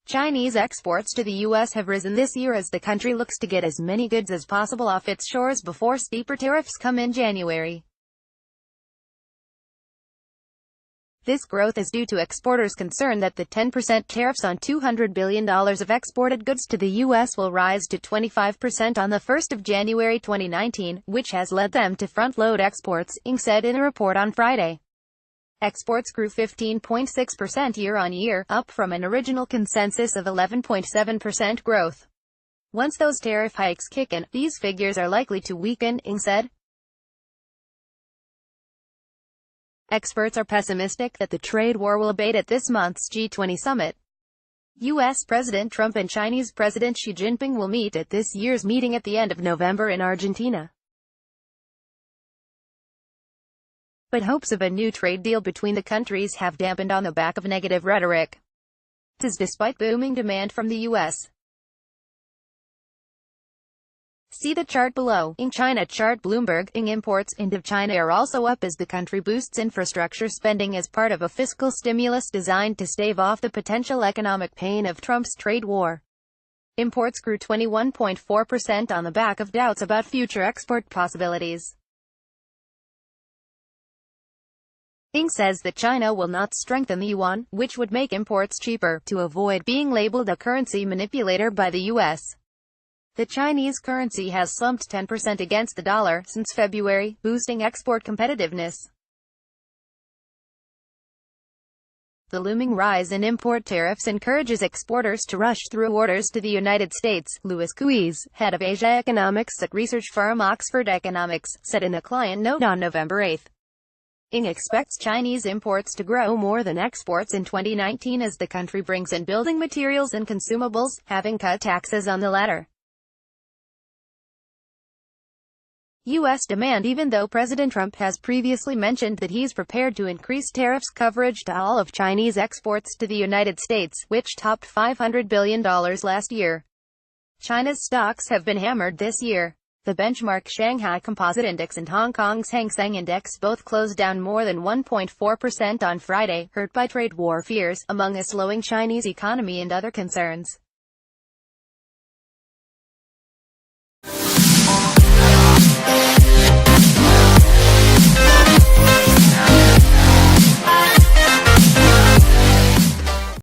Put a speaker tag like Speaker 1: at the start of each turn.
Speaker 1: Chinese exports to the U.S. have risen this year as the country looks to get as many goods as possible off its shores before steeper tariffs come in January. This growth is due to exporters' concern that the 10% tariffs on $200 billion of exported goods to the U.S. will rise to 25% on the 1st of January 2019, which has led them to front-load exports, Inc. said in a report on Friday. Exports grew 15.6% year-on-year, up from an original consensus of 11.7% growth. Once those tariff hikes kick in, these figures are likely to weaken, Inc. said. Experts are pessimistic that the trade war will abate at this month's G20 summit. U.S. President Trump and Chinese President Xi Jinping will meet at this year's meeting at the end of November in Argentina. But hopes of a new trade deal between the countries have dampened on the back of negative rhetoric. This is despite booming demand from the U.S. See the chart below. In China chart Bloomberg, imports into China are also up as the country boosts infrastructure spending as part of a fiscal stimulus designed to stave off the potential economic pain of Trump's trade war. Imports grew 21.4% on the back of doubts about future export possibilities. Inc. says that China will not strengthen the yuan, which would make imports cheaper, to avoid being labeled a currency manipulator by the U.S. The Chinese currency has slumped 10% against the dollar since February, boosting export competitiveness. The looming rise in import tariffs encourages exporters to rush through orders to the United States, Louis Cuiz, head of Asia economics at research firm Oxford Economics, said in a client note on November 8. Inc. expects Chinese imports to grow more than exports in 2019 as the country brings in building materials and consumables, having cut taxes on the latter. U.S. demand. Even though President Trump has previously mentioned that he's prepared to increase tariffs coverage to all of Chinese exports to the United States, which topped $500 billion last year, China's stocks have been hammered this year. The benchmark Shanghai Composite Index and Hong Kong's Hang Seng Index both closed down more than 1.4% on Friday, hurt by trade war fears, among a slowing Chinese economy and other concerns.